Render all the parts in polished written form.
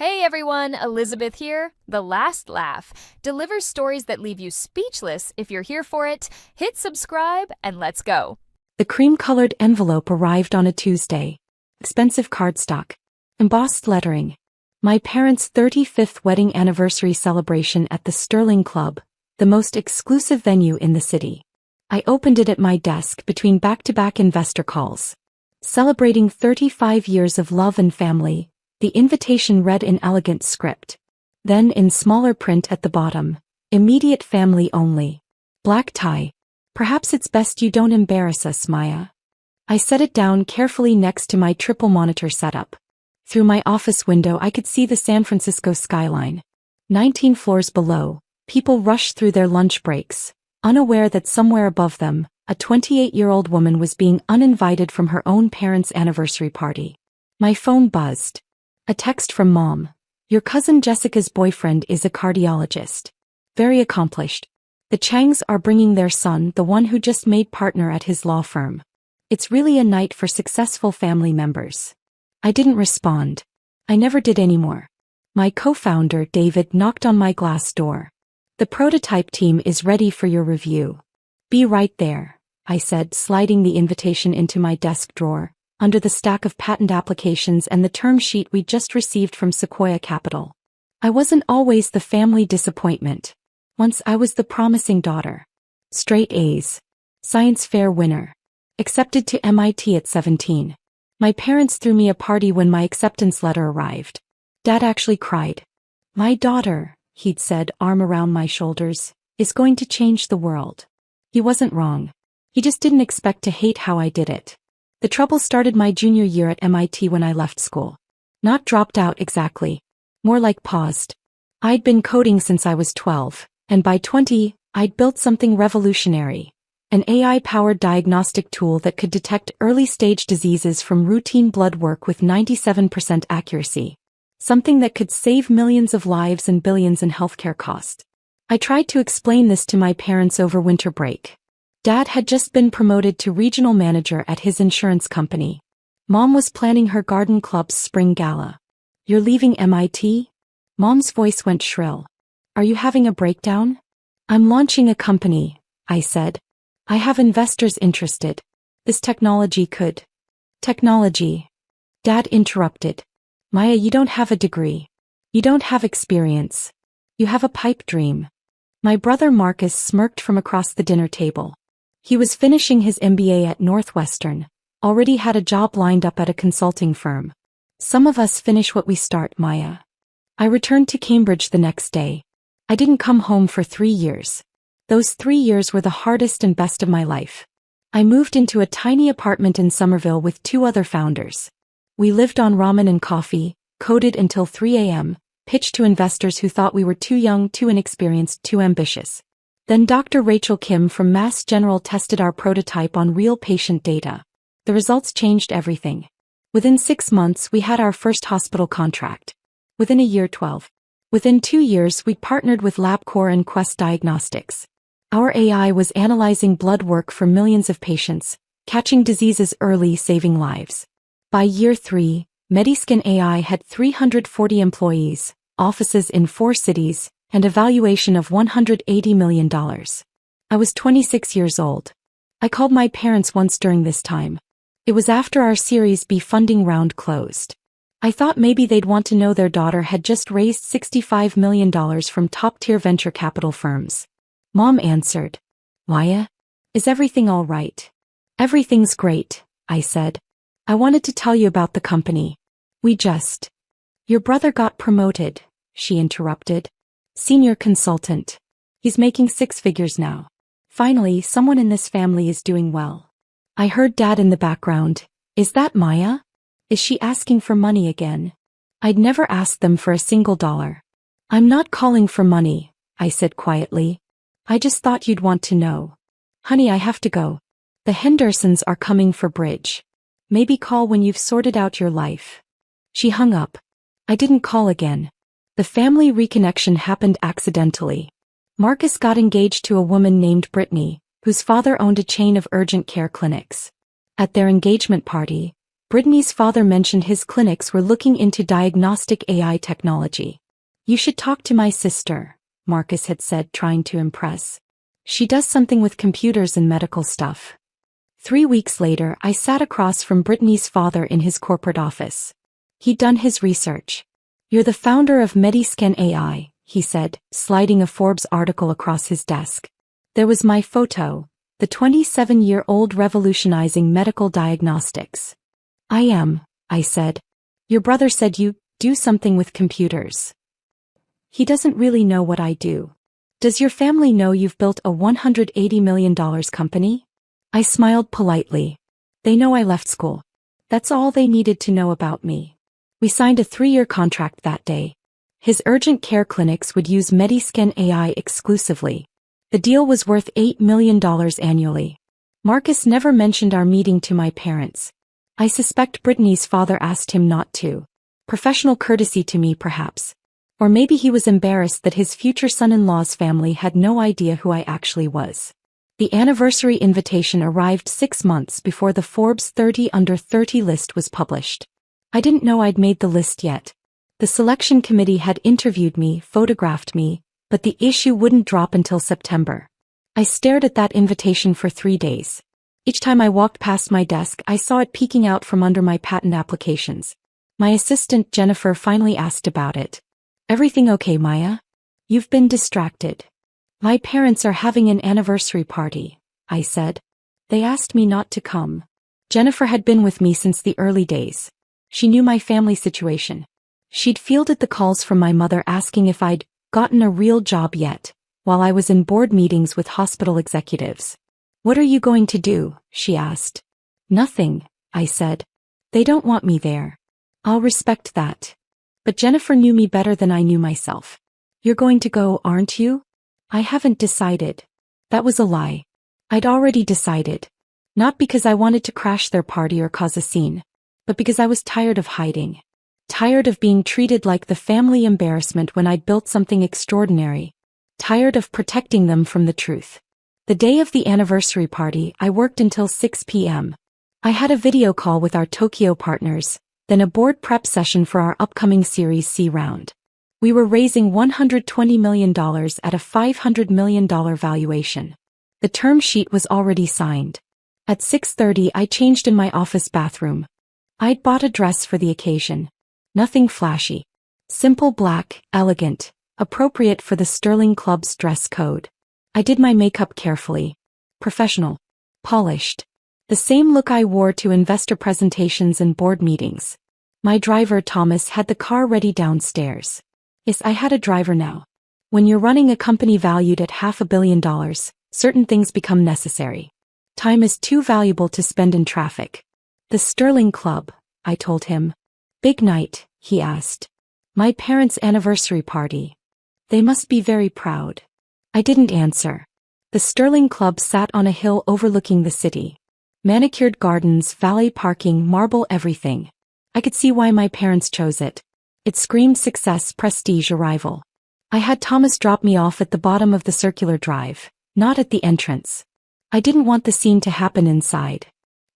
Hey everyone, Elizabeth here. The Last Laugh delivers stories that leave you speechless. If you're here for it, hit subscribe and let's go. The cream-colored envelope arrived on a Tuesday. Expensive cardstock. Embossed lettering. My parents' 35th wedding anniversary celebration at the Sterling Club, the most exclusive venue in the city. I opened it at my desk between back-to-back investor calls. Celebrating 35 years of love and family, the invitation read in elegant script. Then in smaller print at the bottom, immediate family only. Black tie. Perhaps it's best you don't embarrass us, Maya. I set it down carefully next to my triple monitor setup. Through my office window I could see the San Francisco skyline. 19 floors below, people rushed through their lunch breaks, unaware that somewhere above them, a 28-year-old woman was being uninvited from her own parents' anniversary party. My phone buzzed. A text from Mom. Your cousin Jessica's boyfriend is a cardiologist. Very accomplished. The Changs are bringing their son, the one who just made partner at his law firm. It's really a night for successful family members. I didn't respond. I never did anymore. My co-founder, David, knocked on my glass door. The prototype team is ready for your review. Be right there, I said, sliding the invitation into my desk drawer, under the stack of patent applications and the term sheet we just received from Sequoia Capital. I wasn't always the family disappointment. Once I was the promising daughter. Straight A's. Science fair winner. Accepted to MIT at 17. My parents threw me a party when my acceptance letter arrived. Dad actually cried. My daughter, he'd said, arm around my shoulders, is going to change the world. He wasn't wrong. He just didn't expect to hate how I did it. The trouble started my junior year at MIT when I left school. Not dropped out exactly. More like paused. I'd been coding since I was 12, and by 20, I'd built something revolutionary. An AI-powered diagnostic tool that could detect early-stage diseases from routine blood work with 97% accuracy. Something that could save millions of lives and billions in healthcare costs. I tried to explain this to my parents over winter break. Dad had just been promoted to regional manager at his insurance company. Mom was planning her garden club's spring gala. You're leaving MIT? Mom's voice went shrill. Are you having a breakdown? I'm launching a company, I said. I have investors interested. This technology could. Technology. Dad interrupted. Maya, you don't have a degree. You don't have experience. You have a pipe dream. My brother Marcus smirked from across the dinner table. He was finishing his MBA at Northwestern, already had a job lined up at a consulting firm. Some of us finish what we start, Maya. I returned to Cambridge the next day. I didn't come home for 3 years. Those 3 years were the hardest and best of my life. I moved into a tiny apartment in Somerville with 2 other founders. We lived on ramen and coffee, coded until 3 a.m., pitched to investors who thought we were too young, too inexperienced, too ambitious. Then Dr. Rachel Kim from Mass General tested our prototype on real patient data. The results changed everything. Within 6 months we had our first hospital contract. Within a year 12. Within 2 years we partnered with LabCorp and Quest Diagnostics. Our AI was analyzing blood work for millions of patients, catching diseases early, saving lives. By year 3, Mediskin AI had 340 employees, offices in 4 cities, and a valuation of $180 million. I was 26 years old. I called my parents once during this time. It was after our Series B funding round closed. I thought maybe they'd want to know their daughter had just raised $65 million from top-tier venture capital firms. Mom answered. Maya? Is everything all right? Everything's great, I said. I wanted to tell you about the company. Your brother got promoted, she interrupted. Senior consultant. He's making 6 figures now. Finally, someone in this family is doing well. I heard Dad in the background. Is that Maya? Is she asking for money again? I'd never asked them for a single dollar. I'm not calling for money, I said quietly. I just thought you'd want to know. Honey, I have to go. The Hendersons are coming for bridge. Maybe call when you've sorted out your life. She hung up. I didn't call again. The family reconnection happened accidentally. Marcus got engaged to a woman named Brittany, whose father owned a chain of urgent care clinics. At their engagement party, Brittany's father mentioned his clinics were looking into diagnostic AI technology. You should talk to my sister, Marcus had said, trying to impress. She does something with computers and medical stuff. 3 weeks later, I sat across from Brittany's father in his corporate office. He'd done his research. You're the founder of Mediscan AI, he said, sliding a Forbes article across his desk. There was my photo, the 27-year-old revolutionizing medical diagnostics. I am, I said. Your brother said you do something with computers. He doesn't really know what I do. Does your family know you've built a $180 million company? I smiled politely. They know I left school. That's all they needed to know about me. We signed a 3-year contract that day. His urgent care clinics would use Mediscan AI exclusively. The deal was worth $8 million annually. Marcus never mentioned our meeting to my parents. I suspect Brittany's father asked him not to. Professional courtesy to me, perhaps. Or maybe he was embarrassed that his future son-in-law's family had no idea who I actually was. The anniversary invitation arrived 6 months before the Forbes 30 Under 30 list was published. I didn't know I'd made the list yet. The selection committee had interviewed me, photographed me, but the issue wouldn't drop until September. I stared at that invitation for 3 days. Each time I walked past my desk, I saw it peeking out from under my patent applications. My assistant Jennifer finally asked about it. Everything okay, Maya? You've been distracted. My parents are having an anniversary party, I said. They asked me not to come. Jennifer had been with me since the early days. She knew my family situation. She'd fielded the calls from my mother asking if I'd gotten a real job yet, while I was in board meetings with hospital executives. What are you going to do? She asked. Nothing, I said. They don't want me there. I'll respect that. But Jennifer knew me better than I knew myself. You're going to go, aren't you? I haven't decided. That was a lie. I'd already decided. Not because I wanted to crash their party or cause a scene, but because I was tired of hiding. Tired of being treated like the family embarrassment when I'd built something extraordinary. Tired of protecting them from the truth. The day of the anniversary party, I worked until 6 p.m. I had a video call with our Tokyo partners, then a board prep session for our upcoming Series C round. We were raising $120 million at a $500 million valuation. The term sheet was already signed. At 6:30, I changed in my office bathroom. I'd bought a dress for the occasion. Nothing flashy. Simple black, elegant, appropriate for the Sterling Club's dress code. I did my makeup carefully. Professional. Polished. The same look I wore to investor presentations and board meetings. My driver Thomas had the car ready downstairs. Yes, I had a driver now. When you're running a company valued at $500 million, certain things become necessary. Time is too valuable to spend in traffic. The Sterling Club, I told him. Big night, he asked. My parents' anniversary party. They must be very proud. I didn't answer. The Sterling Club sat on a hill overlooking the city. Manicured gardens, valet parking, marble everything. I could see why my parents chose it. It screamed success, prestige, arrival. I had Thomas drop me off at the bottom of the circular drive, not at the entrance. I didn't want the scene to happen inside.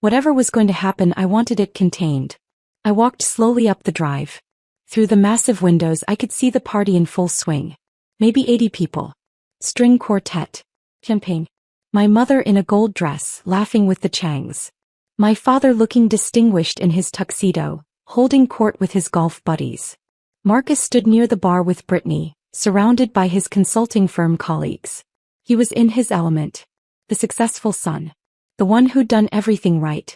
Whatever was going to happen, I wanted it contained. I walked slowly up the drive. Through the massive windows, I could see the party in full swing. Maybe 80 people. String quartet. Champagne. My mother in a gold dress, laughing with the Changs. My father looking distinguished in his tuxedo, holding court with his golf buddies. Marcus stood near the bar with Brittany, surrounded by his consulting firm colleagues. He was in his element. The successful son. The one who'd done everything right.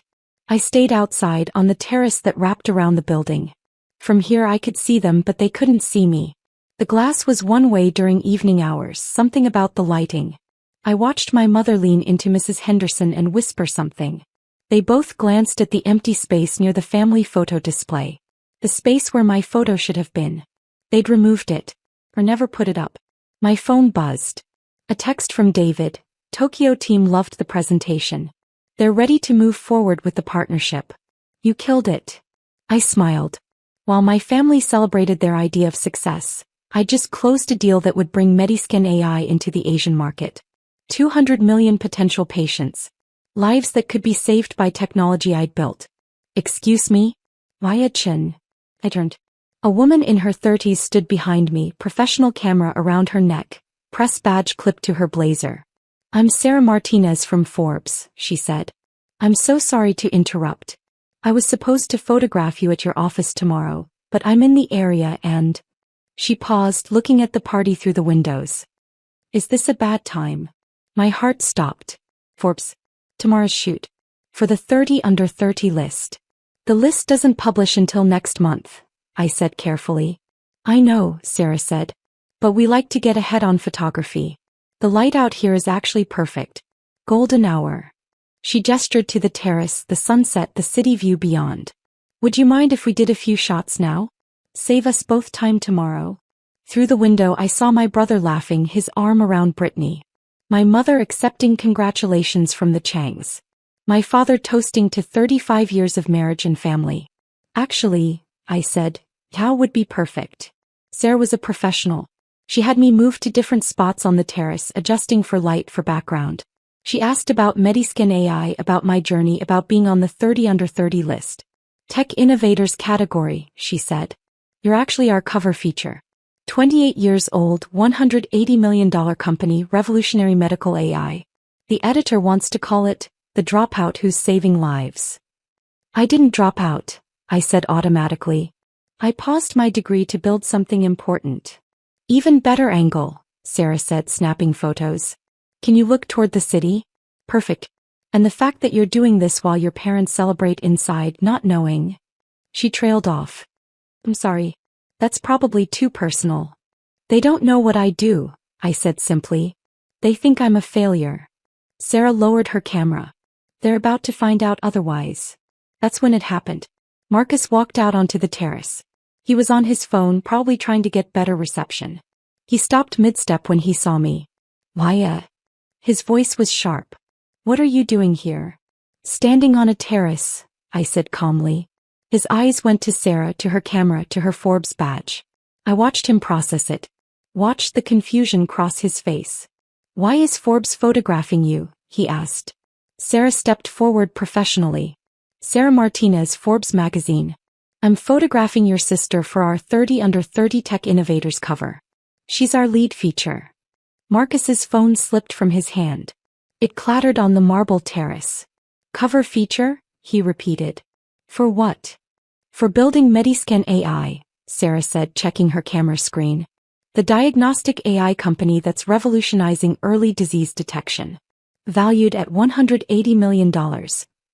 I stayed outside on the terrace that wrapped around the building. From here I could see them, but they couldn't see me. The glass was one way during evening hours, something about the lighting. I watched my mother lean into Mrs. Henderson and whisper something. They both glanced at the empty space near the family photo display. The space where my photo should have been. They'd removed it. Or never put it up. My phone buzzed. A text from David. Tokyo team loved the presentation. They're ready to move forward with the partnership. You killed it. I smiled. While my family celebrated their idea of success, I just closed a deal that would bring Mediscan AI into the Asian market. 200 million potential patients. Lives that could be saved by technology I'd built. Excuse me? Maya Chin. I turned. A woman in her 30s stood behind me, professional camera around her neck, press badge clipped to her blazer. I'm Sarah Martinez from Forbes, she said. I'm so sorry to interrupt. I was supposed to photograph you at your office tomorrow, but I'm in the area and... She paused, looking at the party through the windows. Is this a bad time? My heart stopped. Forbes. Tomorrow's shoot. For the 30 under 30 list. The list doesn't publish until next month, I said carefully. I know, Sarah said. But we like to get ahead on photography. The light out here is actually perfect. Golden hour. She gestured to the terrace, the sunset, the city view beyond. Would you mind if we did a few shots now? Save us both time tomorrow. Through the window I saw my brother laughing, his arm around Brittany. My mother accepting congratulations from the Changs. My father toasting to 35 years of marriage and family. Actually, I said, how would be perfect. Sarah was a professional. She had me move to different spots on the terrace, adjusting for light for background. She asked about Mediskin AI, about my journey, about being on the 30 under 30 list. Tech Innovators category, she said. You're actually our cover feature. 28 years old, $180 million company, revolutionary medical AI. The editor wants to call it, the dropout who's saving lives. I didn't drop out, I said automatically. I paused my degree to build something important. Even better angle, Sarah said, snapping photos. Can you look toward the city? Perfect. And the fact that you're doing this while your parents celebrate inside, not knowing. She trailed off. I'm sorry. That's probably too personal. They don't know what I do, I said simply. They think I'm a failure. Sarah lowered her camera. They're about to find out otherwise. That's when it happened. Marcus walked out onto the terrace. He was on his phone, probably trying to get better reception. He stopped mid-step when he saw me. Maya. His voice was sharp. What are you doing here? Standing on a terrace, I said calmly. His eyes went to Sarah, to her camera, to her Forbes badge. I watched him process it. Watched the confusion cross his face. Why is Forbes photographing you? He asked. Sarah stepped forward professionally. Sarah Martinez, Forbes magazine. I'm photographing your sister for our 30 under 30 Tech Innovators cover. She's our lead feature. Marcus's phone slipped from his hand. It clattered on the marble terrace. Cover feature? He repeated. For what? For building Mediskin AI, Sarah said, checking her camera screen. The diagnostic AI company that's revolutionizing early disease detection. Valued at $180 million.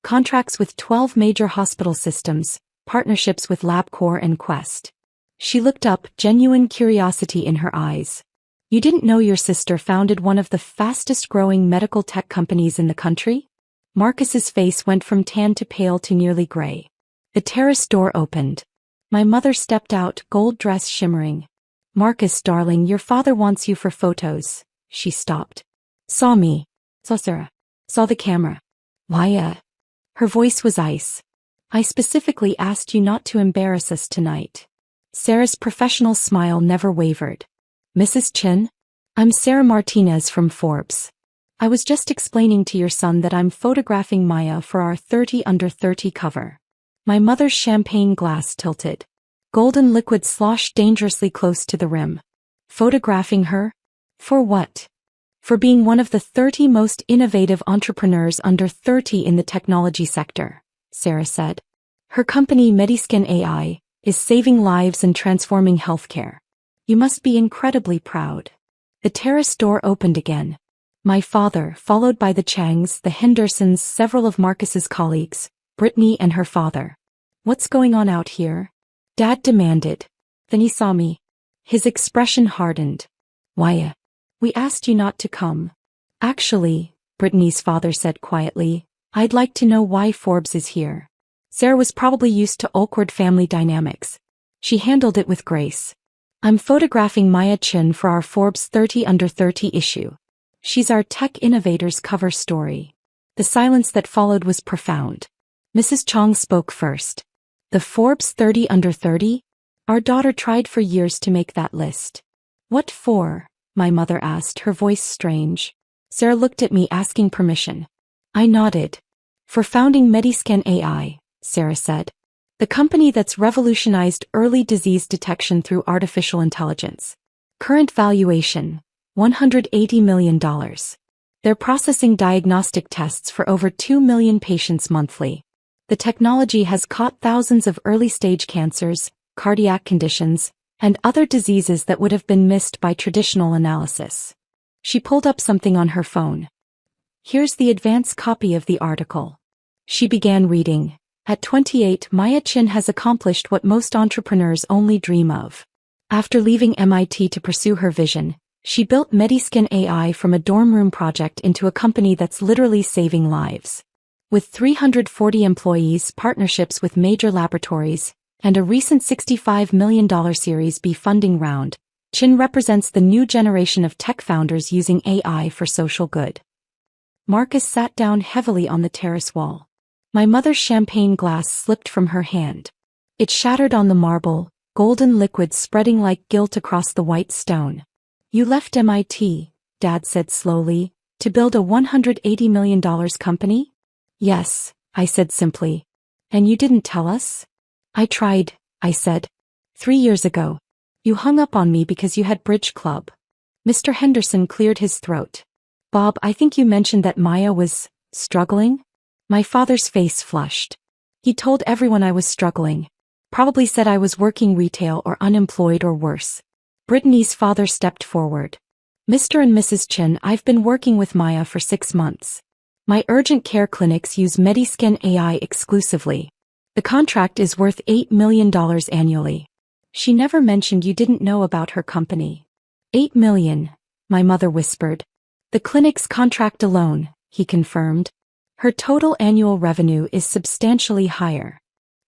Contracts with 12 major hospital systems, partnerships with LabCorp and Quest. She looked up, genuine curiosity in her eyes. You didn't know your sister founded one of the fastest-growing medical tech companies in the country? Marcus's face went from tan to pale to nearly gray. The terrace door opened. My mother stepped out, gold dress shimmering. Marcus, darling, your father wants you for photos. She stopped. Saw me. Saw Sarah. Saw the camera. Maya. Her voice was ice. I specifically asked you not to embarrass us tonight. Sarah's professional smile never wavered. Mrs. Chin? I'm Sarah Martinez from Forbes. I was just explaining to your son that I'm photographing Maya for our 30 under 30 cover. My mother's champagne glass tilted. Golden liquid sloshed dangerously close to the rim. Photographing her? For what? For being one of the 30 most innovative entrepreneurs under 30 in the technology sector, Sarah said. Her company Mediskin AI is saving lives and transforming healthcare. You must be incredibly proud. The terrace door opened again. My father, followed by the Changs, the Hendersons, several of Marcus's colleagues, Brittany and her father. What's going on out here? Dad demanded. Then he saw me. His expression hardened. Maya. We asked you not to come. Actually, Brittany's father said quietly, I'd like to know why Forbes is here. Sarah was probably used to awkward family dynamics. She handled it with grace. I'm photographing Maya Chin for our Forbes 30 under 30 issue. She's our Tech Innovators cover story. The silence that followed was profound. Mrs. Chong spoke first. The Forbes 30 under 30? Our daughter tried for years to make that list. What for? My mother asked, her voice strange. Sarah looked at me asking permission. I nodded. For founding Mediskin AI, Sarah said. The company that's revolutionized early disease detection through artificial intelligence. Current valuation, $180 million. They're processing diagnostic tests for over 2 million patients monthly. The technology has caught thousands of early-stage cancers, cardiac conditions, and other diseases that would have been missed by traditional analysis. She pulled up something on her phone. Here's the advanced copy of the article. She began reading. At 28, Maya Chin has accomplished what most entrepreneurs only dream of. After leaving MIT to pursue her vision, she built Mediskin AI from a dorm room project into a company that's literally saving lives. With 340 employees, partnerships with major laboratories, and a recent $65 million Series B funding round, Chin represents the new generation of tech founders using AI for social good. Marcus sat down heavily on the terrace wall. My mother's champagne glass slipped from her hand. It shattered on the marble, golden liquid spreading like guilt across the white stone. You left MIT, Dad said slowly, to build a $180 million company? Yes, I said simply. And you didn't tell us? I tried, I said. 3 years ago. You hung up on me because you had bridge club. Mr. Henderson cleared his throat. Bob, I think you mentioned that Maya was struggling? My father's face flushed. He told everyone I was struggling. Probably said I was working retail or unemployed or worse. Brittany's father stepped forward. Mr. and Mrs. Chin, I've been working with Maya for 6 months. My urgent care clinics use Mediskin AI exclusively. The contract is worth $8 million annually. She never mentioned you didn't know about her company. $8 million, my mother whispered. The clinic's contract alone, he confirmed. Her total annual revenue is substantially higher.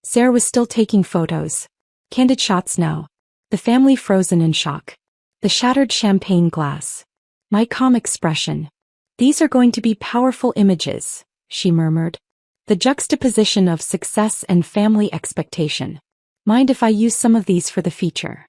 Sarah was still taking photos. Candid shots now. The family frozen in shock. The shattered champagne glass. My calm expression. These are going to be powerful images, she murmured. The juxtaposition of success and family expectation. Mind if I use some of these for the feature?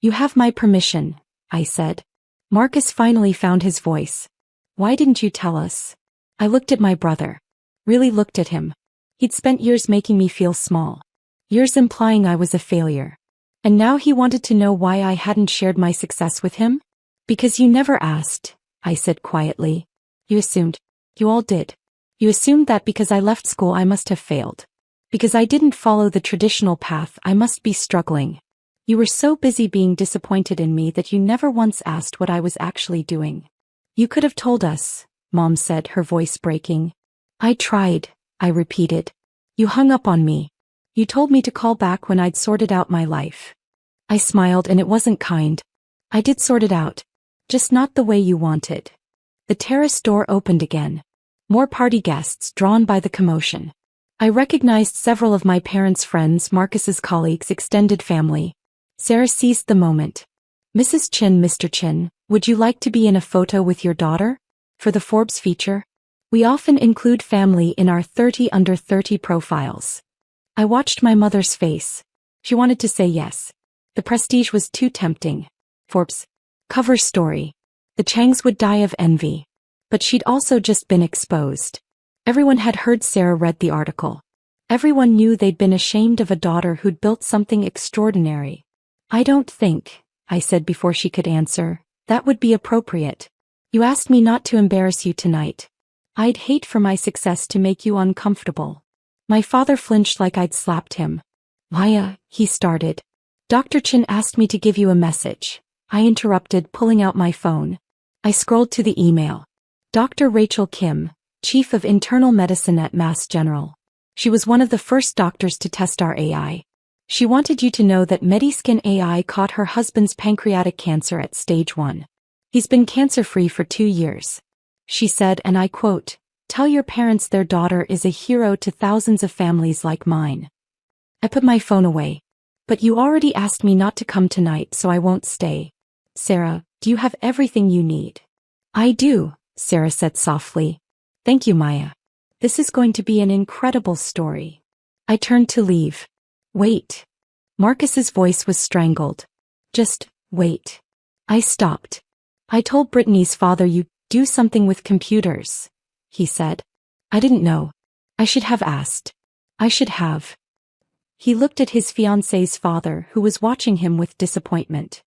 You have my permission, I said. Marcus finally found his voice. Why didn't you tell us? I looked at my brother. Really looked at him. He'd spent years making me feel small. Years implying I was a failure. And now he wanted to know why I hadn't shared my success with him? Because you never asked, I said quietly. You assumed. You all did. You assumed that because I left school I must have failed. Because I didn't follow the traditional path I must be struggling. You were so busy being disappointed in me that you never once asked what I was actually doing. You could have told us, Mom said, her voice breaking. I tried, I repeated. You hung up on me. You told me to call back when I'd sorted out my life. I smiled and it wasn't kind. I did sort it out. Just not the way you wanted. The terrace door opened again. More party guests drawn by the commotion. I recognized several of my parents' friends, Marcus's colleagues, extended family. Sarah seized the moment. Mrs. Chin, Mr. Chin, would you like to be in a photo with your daughter? For the Forbes feature? We often include family in our 30 under 30 profiles. I watched my mother's face. She wanted to say yes. The prestige was too tempting. Forbes. Cover story. The Changs would die of envy. But she'd also just been exposed. Everyone had heard Sarah read the article. Everyone knew they'd been ashamed of a daughter who'd built something extraordinary. I don't think, I said before she could answer, that would be appropriate. You asked me not to embarrass you tonight. I'd hate for my success to make you uncomfortable. My father flinched like I'd slapped him. Maya, he started. Dr. Chin asked me to give you a message. I interrupted, pulling out my phone. I scrolled to the email. Dr. Rachel Kim, Chief of Internal Medicine at Mass General. She was one of the first doctors to test our AI. She wanted you to know that Mediskin AI caught her husband's pancreatic cancer at stage 1. He's been cancer-free for 2 years. She said, and I quote, "Tell your parents their daughter is a hero to thousands of families like mine." I put my phone away. But you already asked me not to come tonight, so I won't stay. Sarah, do you have everything you need? I do, Sarah said softly. Thank you, Maya. This is going to be an incredible story. I turned to leave. Wait. Marcus's voice was strangled. Just wait. I stopped. I told Brittany's father you'd do something with computers, he said. I didn't know. I should have asked. I should have. He looked at his fiancée's father, who was watching him with disappointment.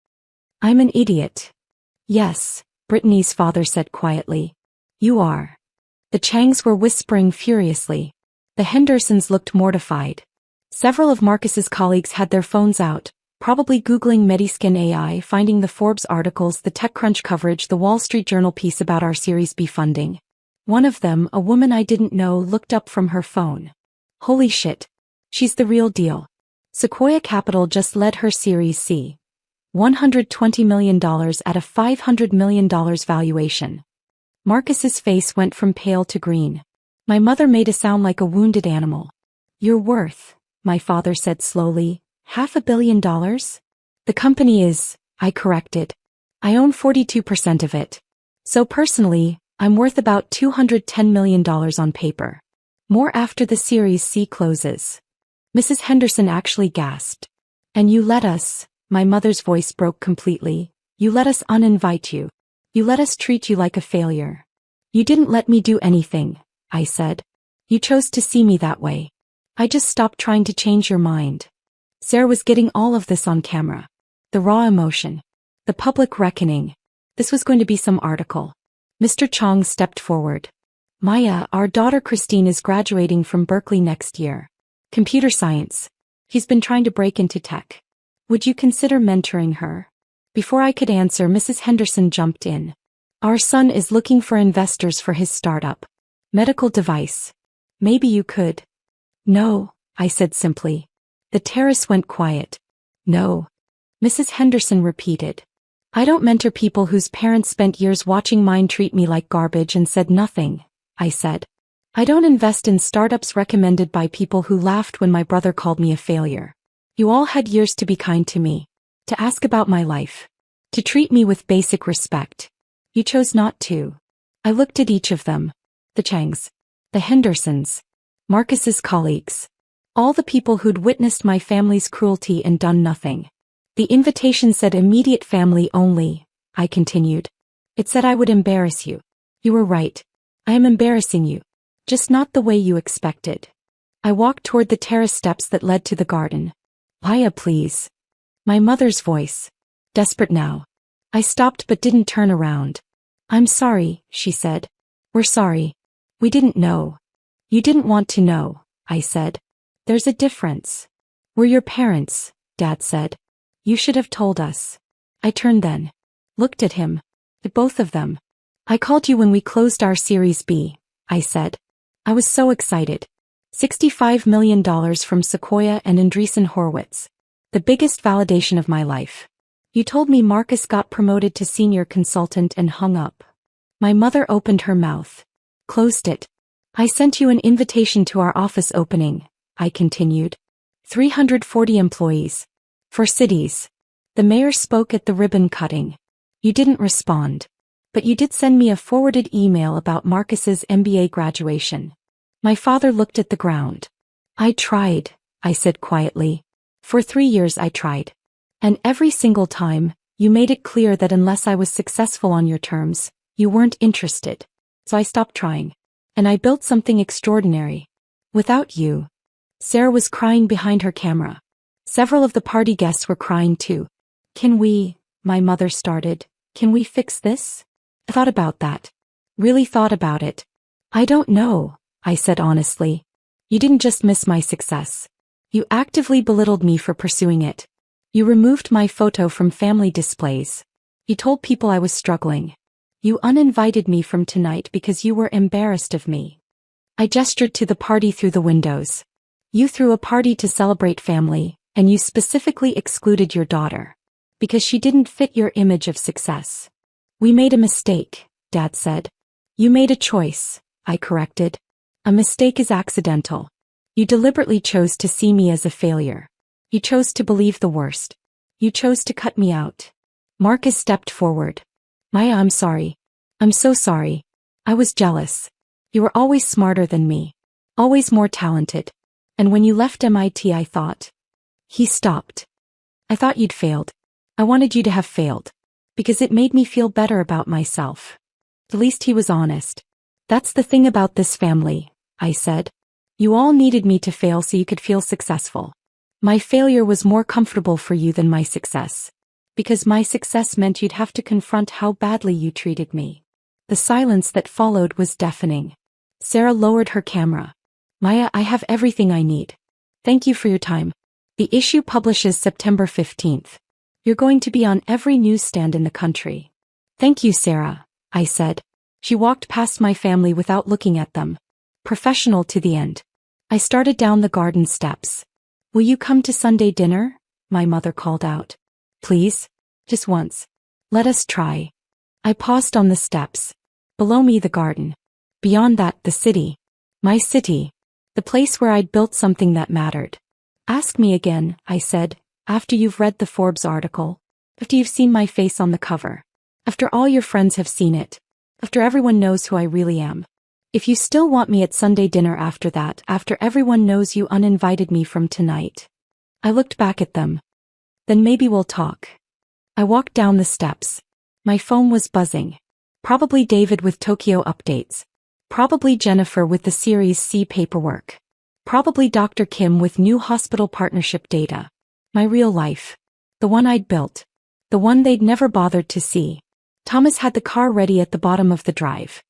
I'm an idiot. Yes, Brittany's father said quietly. You are. The Changs were whispering furiously. The Hendersons looked mortified. Several of Marcus's colleagues had their phones out, probably Googling Mediskin AI, finding the Forbes articles, the TechCrunch coverage, the Wall Street Journal piece about our Series B funding. One of them, a woman I didn't know, looked up from her phone. Holy shit. She's the real deal. Sequoia Capital just led her Series C. $120 million at a $500 million valuation. Marcus's face went from pale to green. My mother made a sound like a wounded animal. You're worth, my father said slowly, $500 million? The company is, I corrected. I own 42% of it. So personally, I'm worth about $210 million on paper. More after the Series C closes. Mrs. Henderson actually gasped. And you let us, my mother's voice broke completely, you let us uninvite you. You let us treat you like a failure. You didn't let me do anything, I said. You chose to see me that way. I just stopped trying to change your mind. Sarah was getting all of this on camera. The raw emotion. The public reckoning. This was going to be some article. Mr. Chong stepped forward. Maya, our daughter Christine is graduating from Berkeley next year. Computer science. He's been trying to break into tech. Would you consider mentoring her? Before I could answer, Mrs. Henderson jumped in. Our son is looking for investors for his startup. Medical device. Maybe you could. No, I said simply. The terrace went quiet. No. Mrs. Henderson repeated. I don't mentor people whose parents spent years watching mine treat me like garbage and said nothing, I said. I don't invest in startups recommended by people who laughed when my brother called me a failure. You all had years to be kind to me, to ask about my life, to treat me with basic respect. You chose not to. I looked at each of them. The Changs, the Hendersons, Marcus's colleagues, all the people who'd witnessed my family's cruelty and done nothing. The invitation said immediate family only, I continued. It said I would embarrass you. You were right. I am embarrassing you. Just not the way you expected. I walked toward the terrace steps that led to the garden. Maya, please. My mother's voice. Desperate now. I stopped but didn't turn around. I'm sorry, she said. We're sorry. We didn't know. You didn't want to know, I said. There's a difference. We're your parents, Dad said. You should have told us. I turned then. Looked at him. At both of them. I called you when we closed our Series B, I said. I was so excited. $65 million from Sequoia and Andreessen Horowitz. The biggest validation of my life. You told me Marcus got promoted to senior consultant and hung up. My mother opened her mouth. Closed it. I sent you an invitation to our office opening, I continued. 340 employees. 4 cities. The mayor spoke at the ribbon cutting. You didn't respond. But you did send me a forwarded email about Marcus's MBA graduation. My father looked at the ground. I tried, I said quietly. For 3 years I tried. And every single time, you made it clear that unless I was successful on your terms, you weren't interested. So I stopped trying. And I built something extraordinary. Without you. Sarah was crying behind her camera. Several of the party guests were crying too. Can we, my mother started, can we fix this? I thought about that. Really thought about it. I don't know, I said honestly. You didn't just miss my success. You actively belittled me for pursuing it. You removed my photo from family displays. You told people I was struggling. You uninvited me from tonight because you were embarrassed of me. I gestured to the party through the windows. You threw a party to celebrate family, and you specifically excluded your daughter. Because she didn't fit your image of success. We made a mistake, Dad said. You made a choice, I corrected. A mistake is accidental. You deliberately chose to see me as a failure. You chose to believe the worst. You chose to cut me out. Marcus stepped forward. Maya, I'm sorry. I'm so sorry. I was jealous. You were always smarter than me. Always more talented. And when you left MIT, I thought. He stopped. I thought you'd failed. I wanted you to have failed. Because it made me feel better about myself. At least he was honest. That's the thing about this family, I said. You all needed me to fail so you could feel successful. My failure was more comfortable for you than my success. Because my success meant you'd have to confront how badly you treated me. The silence that followed was deafening. Sarah lowered her camera. Maya, I have everything I need. Thank you for your time. The issue publishes September 15th. You're going to be on every newsstand in the country. Thank you, Sarah, I said. She walked past my family without looking at them. Professional to the end. I started down the garden steps. Will you come to Sunday dinner? My mother called out. Please? Just once. Let us try. I paused on the steps. Below me the garden. Beyond that the city. My city. The place where I'd built something that mattered. Ask me again, I said, after you've read the Forbes article. After you've seen my face on the cover. After all your friends have seen it. After everyone knows who I really am. If you still want me at Sunday dinner after that, after everyone knows you uninvited me from tonight. I looked back at them. Then maybe we'll talk. I walked down the steps. My phone was buzzing. Probably David with Tokyo updates. Probably Jennifer with the Series C paperwork. Probably Dr. Kim with new hospital partnership data. My real life. The one I'd built. The one they'd never bothered to see. Thomas had the car ready at the bottom of the drive.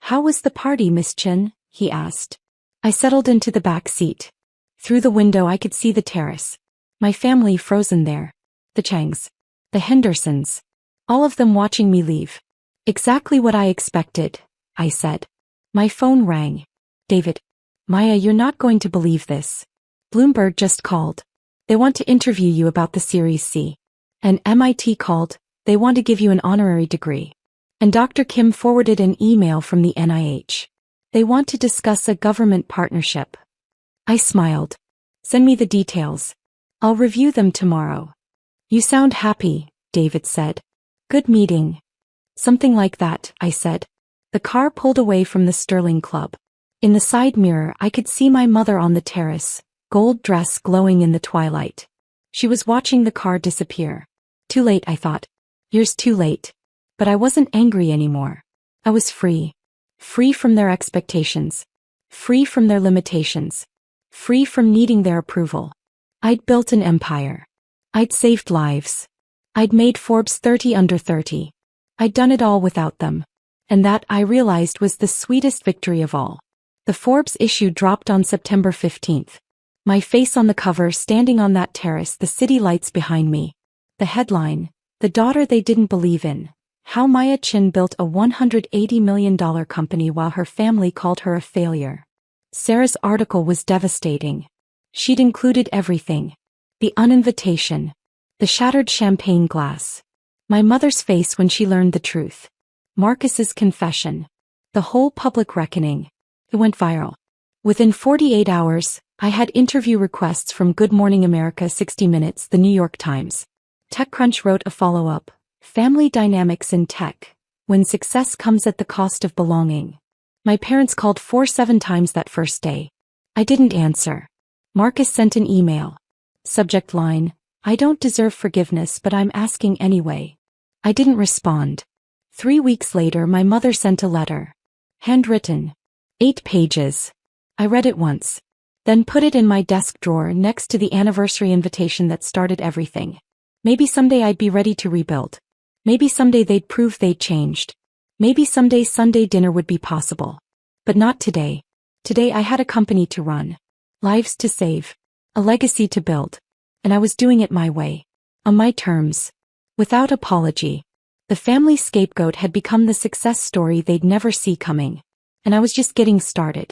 How was the party, Miss Chin? He asked. I settled into the back seat. Through the window I could see the terrace. My family frozen there. The Changs. The Hendersons. All of them watching me leave. Exactly what I expected, I said. My phone rang. David. Maya, you're not going to believe this. Bloomberg just called. They want to interview you about the Series C. And MIT called. They want to give you an honorary degree. And Dr. Kim forwarded an email from the NIH. They want to discuss a government partnership. I smiled. Send me the details. I'll review them tomorrow. You sound happy, David said. Good meeting. Something like that, I said. The car pulled away from the Sterling Club. In the side mirror I could see my mother on the terrace, gold dress glowing in the twilight. She was watching the car disappear. Too late, I thought. Years too late. But I wasn't angry anymore. I was free. Free from their expectations. Free from their limitations. Free from needing their approval. I'd built an empire. I'd saved lives. I'd made Forbes 30 under 30. I'd done it all without them. And that, I realized, was the sweetest victory of all. The Forbes issue dropped on September 15th. My face on the cover, standing on that terrace, the city lights behind me. The headline, The Daughter They Didn't Believe In. How Maya Chin built a $180 million company while her family called her a failure. Sarah's article was devastating. She'd included everything. The uninvitation. The shattered champagne glass. My mother's face when she learned the truth. Marcus's confession. The whole public reckoning. It went viral. Within 48 hours, I had interview requests from Good Morning America, 60 Minutes, The New York Times. TechCrunch wrote a follow-up. Family Dynamics in Tech. When Success Comes at the Cost of Belonging. My parents called 7 times that first day. I didn't answer. Marcus sent an email. Subject line, I don't deserve forgiveness but I'm asking anyway. I didn't respond. 3 weeks later my mother sent a letter. Handwritten. 8 pages. I read it once. Then put it in my desk drawer next to the anniversary invitation that started everything. Maybe someday I'd be ready to rebuild. Maybe someday they'd prove they'd changed. Maybe someday Sunday dinner would be possible. But not today. Today I had a company to run. Lives to save. A legacy to build. And I was doing it my way. On my terms. Without apology. The family scapegoat had become the success story they'd never see coming. And I was just getting started.